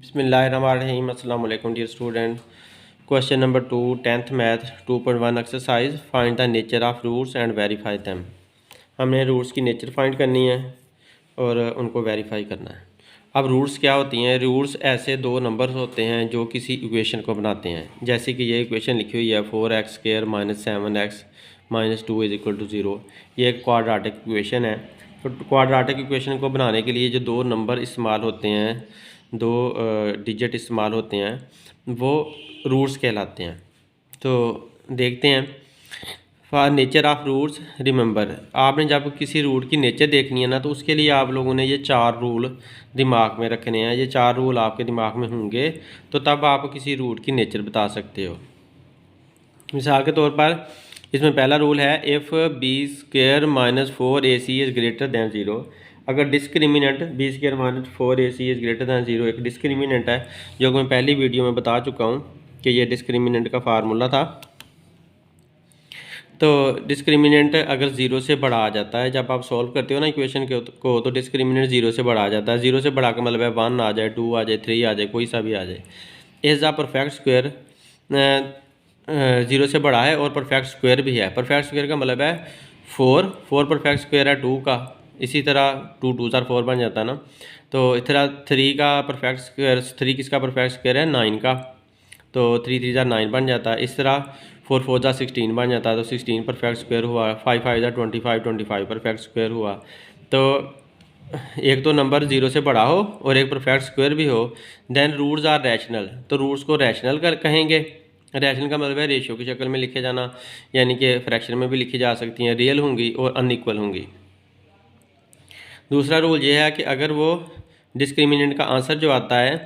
बिस्मिल्लाहिर्रहमानिर्रहीम। अस्सलाम वालेकुम dear student. Question number 2 10th math 2.1 exercise find the nature of roots and verify them. हमने roots की nature find करनी है और उनको वेरीफाई करना है। अब रूट्स क्या होती हैं? रूट्स ऐसे दो नंबर्स होते हैं जो किसी इक्वेशन को बनाते हैं। जैसे कि ये इक्वेशन लिखी हुई है 4x² - 7x - 2 = 0। ये एक क्वाड्रेटिक इक्वेशन है। तो क्वाड्रेटिक इक्वेशन को बनाने के लिए जो दो नंबर इस्तेमाल होते हैं, दो डिजिट इस्तेमाल होते हैं, वो रूट्स कहलाते हैं। तो देखते हैं। For nature of roots remember, आपने जब किसी रूट की नेचर देखनी है ना, तो उसके लिए आप लोगों ने ये 4 रूल दिमाग में रखने हैं। ये 4 रूल आपके दिमाग में होंगे तो तब आप किसी रूट की नेचर बता सकते हो। मिसाल के तौर पर इसमें पहला रूल है if b² - 4ac is greater than 0। अगर discriminant b² - 4ac is greater than 0 एक डिस्क्रिमिनेंट है, जो मैं पहली वीडियो में बता चुका हूँ कि ये डिस्क्रिमिनेंट का फार्मूला था। तो डिस्क्रिमिनेंट अगर 0 से बड़ा आ जाता है, जब आप सॉल्व करते हो ना इक्वेशन को, तो डिस्क्रिमिनेंट 0 से बड़ा आ जाता है। 0 से बड़ा का मतलब है 1 आ जाए, 2 आ जाए, 3 आ जाए, कोई सा भी आ जाए। इज़ द परफेक्ट स्क्वायर 0 से बड़ा है और परफेक्ट स्क्वायर भी है। परफेक्ट स्क्वायर का मतलब है 4 परफेक्ट स्क्वायर है 2 का। इसी तरह 2 2 4 बन जाता है ना। तो इस तरह 3 का परफेक्ट स्क्वायर, 3 किसका परफेक्ट स्क्वायर है? 9 का। तो 3 3 9 बन जाता है। इस तरह 4 4 16 बन जाता है, तो 16 परफेक्ट स्क्वायर हुआ। 5 5 25 25 परफेक्ट स्क्वायर हुआ। तो एक तो नंबर 0 से बड़ा हो और एक परफेक्ट स्क्वायर भी हो, देन रूट्स आर रैशनल। तो रूट्स को रैशनल कहेंगे। रैशनल का मतलब है रेशियो की शक्ल में लिखे जाना, यानी कि फ्रैक्शन में भी लिखी जा सकती हैं। रियल होंगी और अनइक्वल होंगी। दूसरा रूल ये है कि अगर वो डिस्क्रिमिनेंट का आंसर जो आता है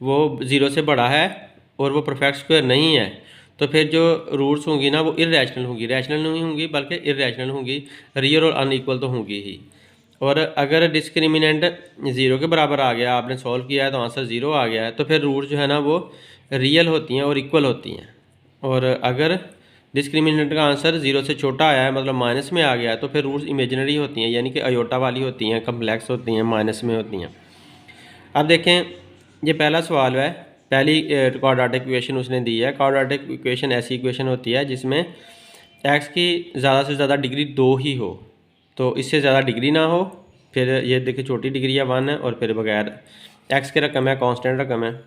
वो 0 से बड़ा है और वो परफेक्ट स्क्वायर नहीं है, तो फिर जो रूट्स होंगी ना वो इररेशनल होंगी। रैशनल नहीं होंगी बल्कि इररेशनल होंगी। रियल और अनइक्वल तो होंगी ही। और अगर डिस्क्रिमिनेंट 0 के बराबर आ गया, आपने सॉल्व किया है तो आंसर 0 आ गया है, तो फिर रूट जो है ना वो रियल होती हैं और इक्वल होती हैं। और अगर डिस्क्रिमिनेंट का आंसर 0 से छोटा आया है, मतलब माइनस में आ गया है, तो फिर रूट्स इमेजिनरी होती हैं, यानी कि अयोटा वाली होती हैं, कम्प्लेक्स होती हैं, माइनस में होती हैं। अब देखें, ये पहला सवाल है। पहली क्वाड्रेटिक इक्वेशन उसने दी है। क्वाड्रेटिक इक्वेशन ऐसी इक्वेशन होती है जिसमें एक्स की ज़्यादा से ज़्यादा डिग्री 2 ही हो। तो इससे ज़्यादा डिग्री ना हो, फिर ये देखिए छोटी डिग्री है 1 है, और फिर बगैर एक्स के रकम है, कांस्टेंट रकम है।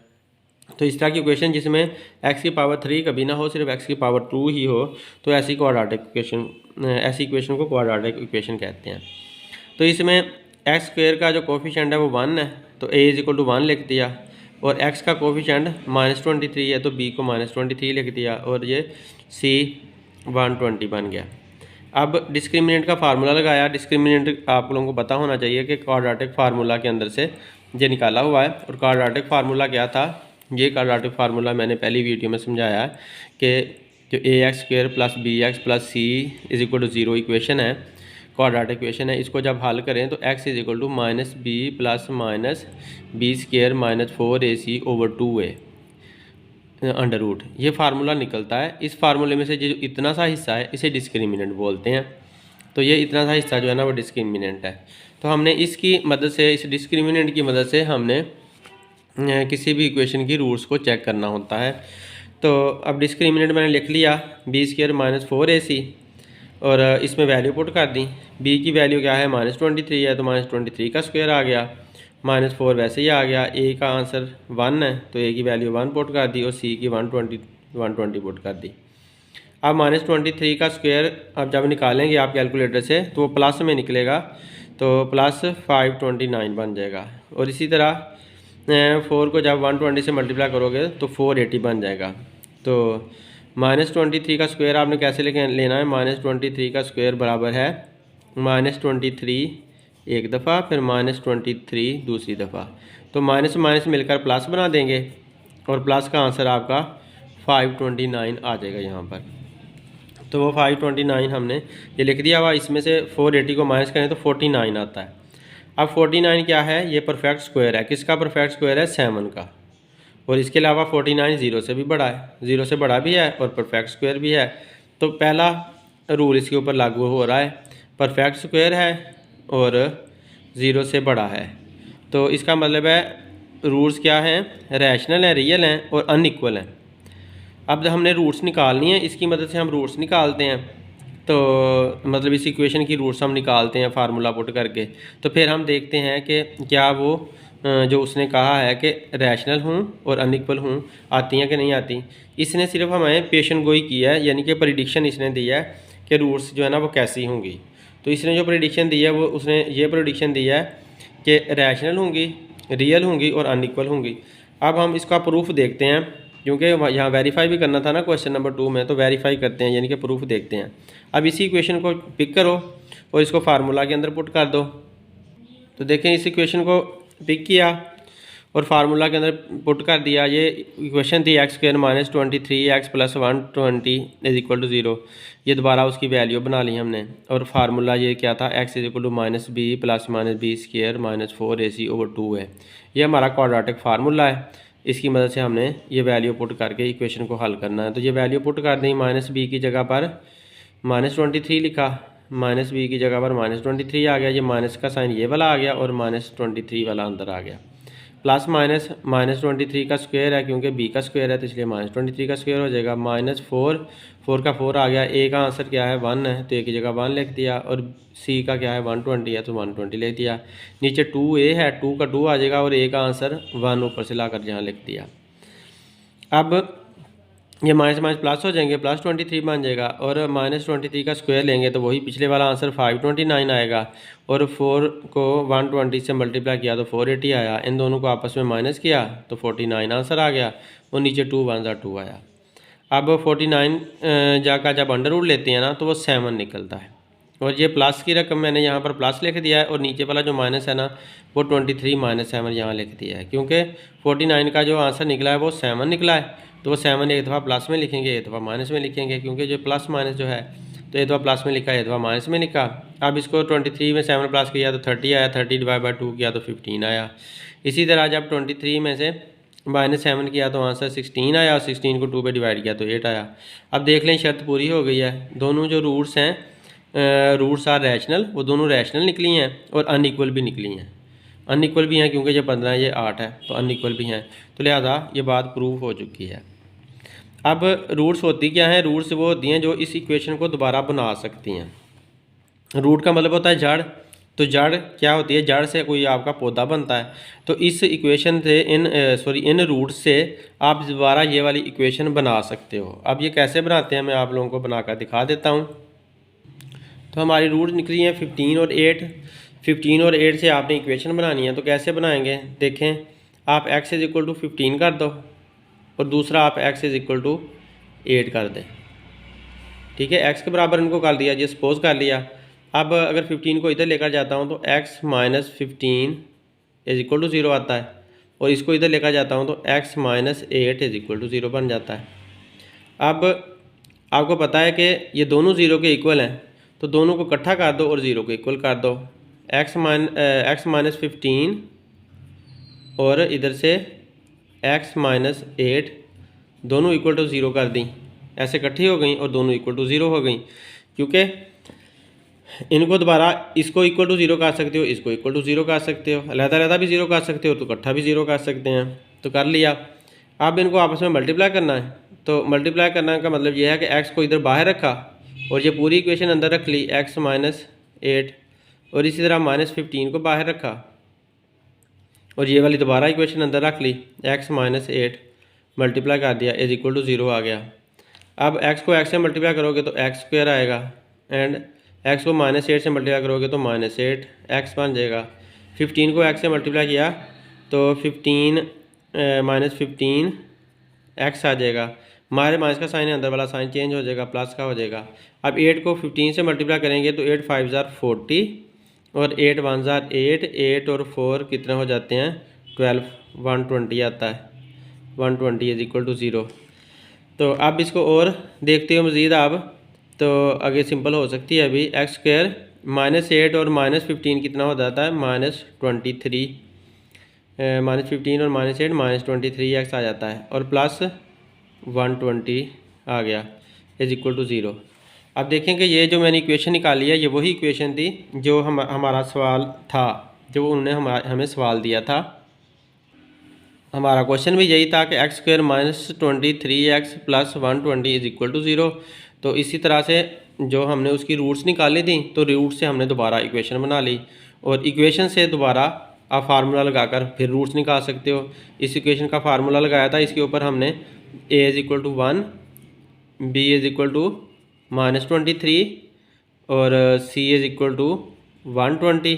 तो इस तरह की इक्वेशन जिसमें एक्स की पावर 3 कभी ना हो, सिर्फ एक्स की पावर 2 ही हो, तो ऐसी क्वाड्रेटिक इक्वेशन, ऐसी इक्वेशन को क्वाड्रेटिक इक्वेशन कहते हैं। तो इसमें एक्स स्क्वायर का जो कोफिशिएंट है वो 1 है, तो a = 1 लिख दिया। और x का कोफिशिएंट -23 है, तो b को -23 लिख दिया, और ये c 120 बन गया। अब डिस्क्रिमिनेंट का फार्मूला लगाया। डिस्क्रिमिनेंट आप लोगों को पता होना चाहिए कि क्वाड्रेटिक फार्मूला के अंदर से ये निकाला हुआ है। और क्वाड्रेटिक फार्मूला क्या था? ये क्वाड्रेटिक फार्मूला मैंने पहली वीडियो में समझाया है कि जो ax² + bx + c = 0 इक्वेशन है, क्वाड्रेटिक इक्वेशन है, इसको जब हल करें तो x = -b + -b² - 4ac / 2a under root, ये फार्मूला निकलता है। इस फार्मूले में से जो इतना सा हिस्सा है इसे डिस्क्रिमिनेंट बोलते हैं। तो ये इतना सा हिस्सा जो है ना वो डिस्क्रिमिनेंट है। तो हमने इसकी मदद से, इस डिस्क्रिमिनेंट की मदद से हमने किसी भी इक्वेशन की रूट्स को चेक करना होता है। तो अब डिस्क्रिमिनेंट मैंने लिख लिया b² - 4ac, और इसमें वैल्यू पुट कर दी। b की वैल्यू क्या है? -23 है, तो -23 का स्क्वायर आ गया। -4 वैसे ही आ गया। a का आंसर 1 है, तो a की वैल्यू 1 पुट कर दी, और c की 120 पुट कर दी। अब -23 का स्क्वायर अब जब निकालेंगे आप कैलकुलेटर से, तो वो प्लस में निकलेगा, तो +529 बन जाएगा। और इसी तरह 4 को जब 120 से मल्टीप्लाई करोगे तो 480 बन जाएगा। तो -23 का स्क्वायर आपने कैसे लेना है? -23 का स्क्वायर बराबर है -23 एक दफ़ा, फिर -23 दूसरी दफ़ा। तो माइनस माइनस मिलकर प्लस बना देंगे, और प्लस का आंसर आपका 529 आ जाएगा यहाँ पर। तो वो 529 हमने ये लिख दिया हुआ। इसमें से 480 को माइनस करें तो 49 आता है। अब 49 क्या है? ये परफेक्ट स्क्वायर है। किसका परफेक्ट स्क्वायर है? 7 का। और इसके अलावा 49 0 से भी बड़ा है, 0 से बड़ा भी है और परफेक्ट स्क्वायर भी है। तो पहला रूल इसके ऊपर लागू हो रहा है, परफेक्ट स्क्वायर है और 0 से बड़ा है। तो इसका मतलब है रूट्स क्या हैं, रैशनल हैं, रियल हैं और अनइक्वल हैं। अब हमने रूट्स निकालनी है, इसकी मदद से हम रूट्स निकालते हैं। तो मतलब इस इक्वेशन की रूट्स हम निकालते हैं फार्मूला पुट करके। तो फिर हम देखते हैं कि क्या वो जो उसने कहा है कि रैशनल हूँ और अनइक्वल हूँ आती हैं कि नहीं आती। इसने सिर्फ हमें पेशन गोई किया है, यानी कि प्रेडिक्शन इसने दिया है कि रूट्स जो है ना वो कैसी होंगी। तो इसने जो प्रेडिक्शन दिया है वो उसने ये प्रेडिक्शन दिया है कि रैशनल होंगी, रियल होंगी और अनइक्वल होंगी। अब हम इसका प्रूफ देखते हैं, क्योंकि यहाँ वेरीफाई भी करना था ना क्वेश्चन नंबर 2 में, तो वेरीफाई करते हैं यानी कि प्रूफ देखते हैं। अब इसी इक्वेशन को पिक करो और इसको फार्मूला के अंदर पुट कर दो। तो देखें इस इक्वेशन को पिक किया और फार्मूला के अंदर पुट कर दिया। ये इक्वेशन थी x² - 23x + 120 = 0। ये दोबारा उसकी वैल्यू बना ली हमने और फार्मूला ये क्या था, x = -b + -b² - 4ac/2 है। ये हमारा क्वाड्रेटिक फार्मूला है। इसकी मदद से हमने ये वैल्यू पुट करके इक्वेशन को हल करना है। तो ये वैल्यू पुट कर दी, -b की जगह पर -23 लिखा, -b की जगह पर -23 आ गया। ये माइनस का साइन ये वाला आ गया और -23 वाला अंदर आ गया। प्लस माइनस -23 का स्क्वायर है, क्योंकि b का स्क्वायर है तो इसलिए -23 का स्क्वायर हो जाएगा। -4 का 4 आ गया। a का आंसर क्या है, 1 है तो a की जगह 1 लिख दिया और c का क्या है 120 है तो 120 लिख दिया। नीचे 2a है, 2 का 2 आ जाएगा और a का आंसर 1 ऊपर से लाकर यहाँ लिख दिया। अब ये माइनस माइनस प्लस हो जाएंगे, +23 बन जाएगा और -23 का स्क्वायर लेंगे तो वही पिछले वाला आंसर 529 आएगा और 4 को 120 से मल्टीप्लाई किया तो 480 आया। इन दोनों को आपस में माइनस किया तो 49 आंसर आ गया और नीचे 2 1 2 आया। अब 49 का जब अंडर रूट लेते हैं ना तो वो 7 निकलता है और ये प्लस की रकम मैंने यहाँ पर प्लस लिख दिया है और नीचे वाला जो माइनस है ना वो 23 - 7 यहाँ लिख दिया है, क्योंकि 49 का जो आंसर निकला है वो 7 निकला है। तो वो 7 एक दफ़ा प्लस में लिखेंगे, एक दफ़ा माइनस में लिखेंगे, क्योंकि जो प्लस माइनस जो है तो एक दफ़ा प्लस में लिखा, एक दफ़ा माइनस में लिखा। अब इसको 23 में 7 प्लस किया तो 30 आया, 30/2 किया तो 15 आया। इसी तरह जब 23 में से -7 किया तो आंसर 16 आया और 16 को 2 पे डिवाइड किया तो 8 आया। अब देख लें शर्त पूरी हो गई है। दोनों जो रूट्स हैं, रूट्स आर रैशनल, वो दोनों रैशनल निकली हैं और अनइक्वल भी निकली हैं। अनइक्वल भी हैं क्योंकि ये 15 है, ये 8 है, तो अनइक्वल भी हैं। तो लिहाजा ये बात प्रूव हो चुकी है। अब रूट्स होती क्या हैं, रूट्स वो होती हैं जो इस इक्वेशन को दोबारा बना सकती हैं। रूट का मतलब होता है जड़। तो जड़ क्या होती है, जड़ से कोई आपका पौधा बनता है। तो इस इक्वेशन से इन रूट्स से आप दोबारा ये वाली इक्वेशन बना सकते हो। अब ये कैसे बनाते हैं मैं आप लोगों को बनाकर दिखा देता हूँ। तो हमारी रूट निकली हैं 15 और 8। 15 और 8 से आपने इक्वेशन बनानी है, तो कैसे बनाएंगे देखें। आप x = 15 कर दो और दूसरा आप x = 8 कर दें। ठीक है, x के बराबर इनको कर दिया, ये सपोज कर लिया। अब अगर 15 को इधर लेकर जाता हूँ तो x - 15 = 0 आता है और इसको इधर लेकर जाता हूँ तो x - 8 = 0 बन जाता है। अब आपको पता है कि ये दोनों 0 के इक्वल हैं, तो दोनों को इकट्ठा कर दो और 0 को इक्वल कर दो। x - 15 और इधर से x - 8 दोनों इक्वल टू 0 कर दी, ऐसे इकट्ठी हो गई और दोनों इक्वल टू 0 हो गई। क्योंकि इनको दोबारा इसको इक्वल टू 0 कर सकते हो, इसको इक्वल टू 0 कर सकते हो, अलग-अलग भी 0 कर सकते हो, तो इकट्ठा भी 0 कर सकते हैं। तो कर लिया। अब इनको आपस में मल्टीप्लाई करना है। तो मल्टीप्लाई करने का मतलब ये है कि x को इधर बाहर रखा और ये पूरी इक्वेशन अंदर रख ली, x - 8, और इसी तरह -15 को बाहर रखा और ये वाली दोबारा इक्वेशन अंदर रख ली, x - 8 मल्टीप्लाई कर दिया = 0 आ गया। अब x को x से मल्टीप्लाई करोगे तो x² आएगा एंड x को -8 से मल्टीप्लाई करोगे तो -8 x बन जाएगा। 15 को x से मल्टीप्लाई किया तो 15 -15 x आ जाएगा। हमारे माइनस का साइन है, अंदर वाला साइन चेंज हो जाएगा, प्लस का हो जाएगा। अब 8 को 15 से मल्टीप्लाई करेंगे तो 8 5 ज़ार 40 और 8 1 ज़ार 8, 8 और 4 कितने हो जाते हैं 12, 120 आता है, 120 = 0। तो अब इसको और देखते हो मज़ीद आप, तो आगे सिंपल हो सकती है अभी। x² -8 और -15 कितना हो जाता है -23, -15 और -8 -23x आ जाता है और प्लस 120 आ गया = 0। अब देखें कि ये जो मैंने इक्वेशन निकाली है ये वही इक्वेशन थी जो हमारा सवाल था, जो उन्होंने हमें सवाल दिया था। हमारा क्वेश्चन भी यही था कि X square minus 23x plus 120 is equal to 0। तो इसी तरह से जो हमने उसकी रूट्स निकाली थी तो रूट से हमने दोबारा इक्वेशन बना ली, और इक्वेशन से दोबारा आप फार्मूला लगाकर फिर रूट्स निकाल सकते हो। इस इक्वेशन का फार्मूला लगाया था, इसके ऊपर हमने a is equal to 1, b is equal to -23 और c इज़ इक्वल टू 120।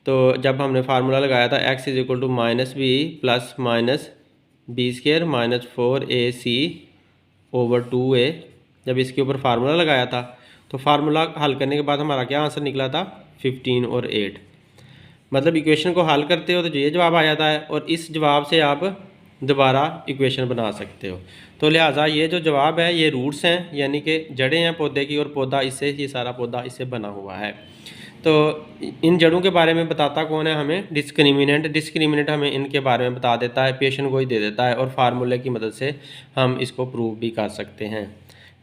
तो जब हमने फार्मूला लगाया था x is equal to -b plus -b² minus 4ac over 2a, जब इसके ऊपर फार्मूला लगाया था तो फार्मूला हल करने के बाद हमारा क्या आंसर निकला था 15 और 8। मतलब इक्वेशन को हल करते हो तो ये जवाब आ जाता है, और इस जवाब से आप दोबारा इक्वेशन बना सकते हो। तो लिहाजा ये जो जवाब है ये रूट्स हैं, यानी कि जड़ें हैं पौधे की, और पौधा इससे, ये सारा पौधा इससे बना हुआ है। तो इन जड़ों के बारे में बताता कौन है हमें? डिस्क्रिमिनेंट हमें इनके बारे में बता देता है, इक्वेशन को ही दे देता है, और फार्मूले की मदद से हम इसको प्रूव भी कर सकते हैं।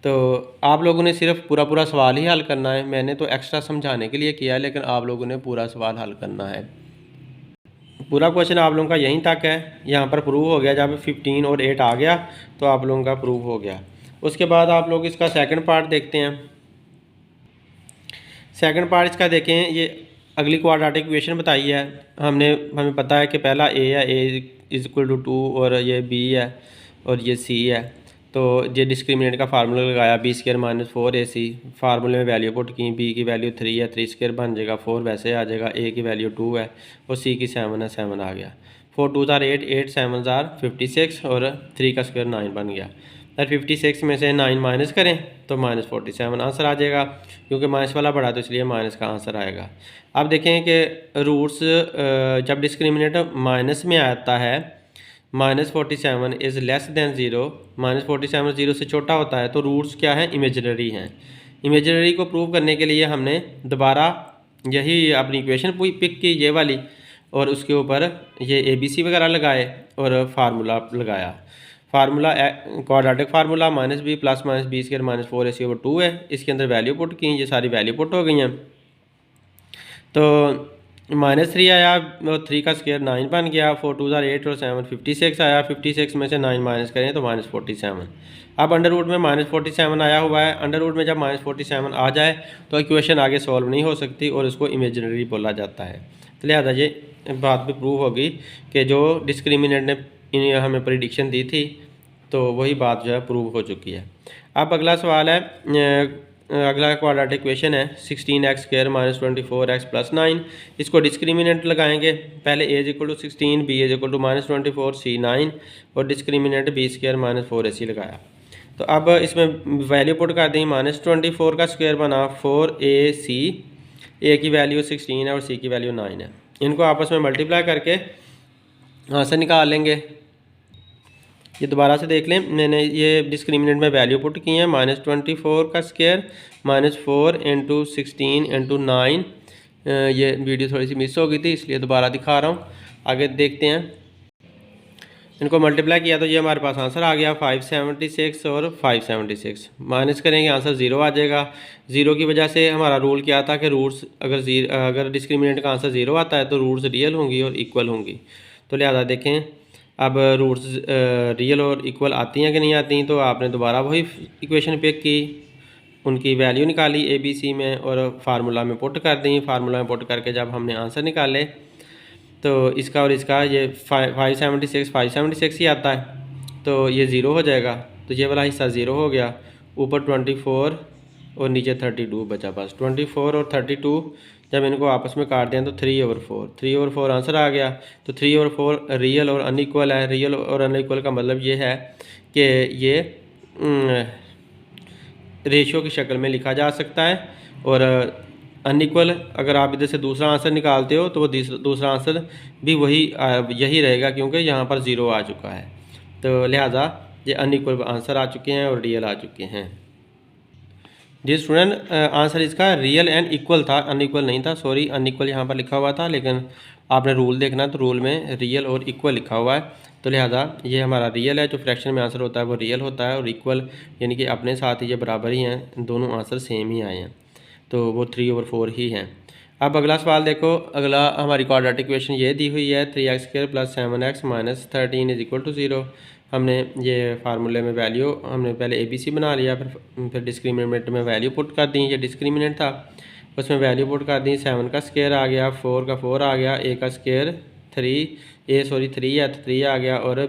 तो आप लोगों ने सिर्फ पूरा सवाल ही हल करना है, मैंने तो एक्स्ट्रा समझाने के लिए किया है, लेकिन आप लोगों ने पूरा सवाल हल करना है। पूरा क्वेश्चन आप लोगों का यहीं तक है, यहाँ पर प्रूव हो गया। जब 15 और 8 आ गया तो आप लोगों का प्रूव हो गया। उसके बाद आप लोग इसका सेकंड पार्ट देखते हैं। सेकंड पार्ट इसका देखें, ये अगली क्वाड्रेटिक इक्वेशन बताई है हमें पता है कि पहला a है, a इज इक्वल टू 2, और ये b है और ये c है। तो ये डिस्क्रिमिनेंट का फार्मूला लगाया, b² माइनस 4ac, फार्मूले में वैल्यू पुट की, b की वैल्यू 3 है, 3² बन जाएगा, 4 वैसे आ जाएगा, a की वैल्यू 2 है और c की 7 है, 7 आ गया। 4 2 8, 8 7 56 और 3 का स्क्वायर 9 बन गया। 56 में से 9 माइनस करें तो -47 आंसर आ जाएगा, क्योंकि माइनस वाला बड़ा तो इसलिए माइनस का आंसर आएगा। अब देखें कि रूट्स जब डिस्क्रिमिनेंट माइनस में आता है, -47 इज़ लेस दैन 0, -47 0 से छोटा होता है, तो रूट्स क्या है? इमेजिनरी हैं। इमेजिनरी को प्रूव करने के लिए हमने दोबारा यही अपनी इक्वेशन पिक की, ये वाली, और उसके ऊपर ये ABC वगैरह लगाए और फार्मूला लगाया। Formula quadratic formula -b plus -b² minus 4ac over 2 है, इसके अंदर वैल्यू पुट की, ये सारी वैल्यू पुट हो गई हैं। तो -3 आया और 3 का स्क्वायर 9 बन गया, 4 2 8 और 7 56 आया, 56 में से 9 माइनस करें तो -47। अब अंडर रूट में -47 आया हुआ है, अंडर रूट में जब -47 आ जाए तो इक्वेशन आगे सॉल्व नहीं हो सकती और उसको इमेजिनरी बोला जाता है। तो लिहाजा ये बात भी प्रूव होगी कि जो डिस्क्रिमिनेंट ने हमें प्रिडिक्शन दी थी तो वही बात जो है प्रूव हो चुकी है। अब अगला सवाल है, अगला क्वाड्रेटिक इक्वेशन है 16x² माइनस 24x प्लस 9। इसको डिस्क्रिमिनेंट लगाएंगे, पहले a is equal to 16, b is equal to -24, c 9 और डिस्क्रिमिनेंट b² माइनस 4ac लगाया। तो अब इसमें वैल्यू पुट कर दी, -24 का स्क्वायर बना 4ac, a की वैल्यू 16 है और c की वैल्यू 9 है। इनको आपस में मल्टीप्लाई करके आंसर निकाल लेंगे। ये दोबारा से देख लें, मैंने ये डिस्क्रिमिनेंट में वैल्यू पुट की है, -24 का स्क्वायर -4 इंटू 16 इंटू 9। ये वीडियो थोड़ी सी मिस हो गई थी इसलिए दोबारा दिखा रहा हूँ। आगे देखते हैं, इनको मल्टीप्लाई किया तो ये हमारे पास आंसर आ गया 576 और 576। माइनस करेंगे आंसर 0 आ जाएगा। 0 की वजह से हमारा रूल क्या था कि रूट्स अगर डिस्क्रिमिनेंट का आंसर 0 आता है तो रूट्स रियल होंगी और इक्वल होंगी। तो लिहाजा देखें अब रूट्स रियल और इक्वल आती हैं कि नहीं आती, तो आपने दोबारा वही इक्वेशन पिक की, उनकी वैल्यू निकाली ABC में और फार्मूला में पुट कर दी। फार्मूला में पुट करके जब हमने आंसर निकाले तो इसका और इसका ये 576 ही आता है, तो ये 0 हो जाएगा। तो ये वाला हिस्सा 0 हो गया, ऊपर 24 और नीचे 32 बचा। बस 24 और 32 जब इनको आपस में काट दें तो 3/4 आंसर आ गया। तो 3/4 रियल और अनइक्वल है। रियल और अनइक्वल का मतलब ये है कि ये रेशियो की शक्ल में लिखा जा सकता है, और अनइक्वल अगर आप इधर से दूसरा आंसर निकालते हो तो वो दूसरा आंसर भी यही रहेगा, क्योंकि यहाँ पर 0 आ चुका है। तो लिहाजा ये अनइक्वल आंसर आ चुके हैं और रियल आ चुके हैं। जी स्टूडेंट, आंसर इसका रियल एंड इक्वल था, अनइक्वल नहीं था, सॉरी, अनइक्वल यहाँ पर लिखा हुआ था, लेकिन आपने रूल देखना, तो रूल में रियल और इक्वल लिखा हुआ है। तो लिहाजा ये हमारा रियल है, जो फ्रैक्शन में आंसर होता है वो रियल होता है, और इक्वल यानी कि अपने साथ ही ये बराबर ही हैं, दोनों आंसर सेम ही आए हैं, तो वो 3/4 ही हैं। अब अगला सवाल देखो, अगला हमारी क्वाड्रेटिक इक्वेशन ये दी हुई है 3x² + 7x - 13 = 0। हमने ये फार्मूले में वैल्यू हमने पहले ABC बना लिया, फिर डिस्क्रिमिनेंट में वैल्यू पुट कर दी। ये डिस्क्रिमिनेंट था, उसमें वैल्यू पुट कर दी। 7 का स्क्वायर आ गया, 4 का 4 आ गया, A का स्क्वायर 3 है तो 3 आ गया, और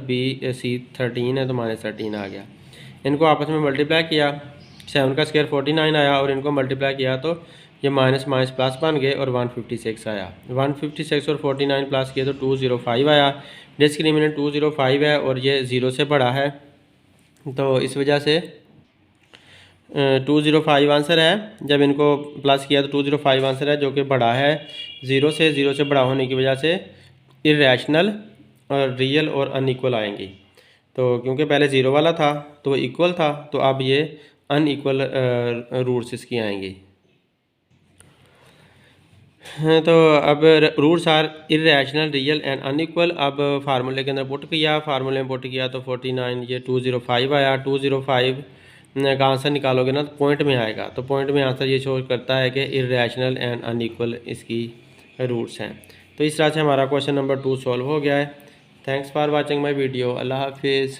C 13 है तो -13 आ गया। इनको आपस में मल्टीप्लाई किया, 7 का स्क्वायर 49 आया, और इनको मल्टीप्लाई किया तो ये माइनस माइनस प्लस बन गए और 156 आया। 156 और 49 प्लस किया तो 205 आया। डिस्क्रिमिनेंट 205 है और ये 0 से बड़ा है, तो इस वजह से 205 आंसर है। जब इनको प्लस किया तो 205 आंसर है, जो कि बड़ा है 0 से बड़ा होने की वजह से इरेशनल और रियल और अनइक्वल आएंगी। तो क्योंकि पहले 0 वाला था तो इक्वल था, तो अब ये अनइक्वल रूट्स इसकी आएंगी। तो अब roots are irrational, real and unequal. अब फार्मूले के अंदर पुट किया, फार्मूले में पुट किया तो 49 ये 205 आया। 205 का आंसर निकालोगे ना तो पॉइंट में आएगा, तो पॉइंट में आंसर ये शो करता है कि इरेशनल एंड अनइक्वल इसकी रूट्स हैं। तो इस तरह से हमारा क्वेश्चन नंबर 2 सॉल्व हो गया है। Thanks for watching my video. अल्लाह हाफिज़।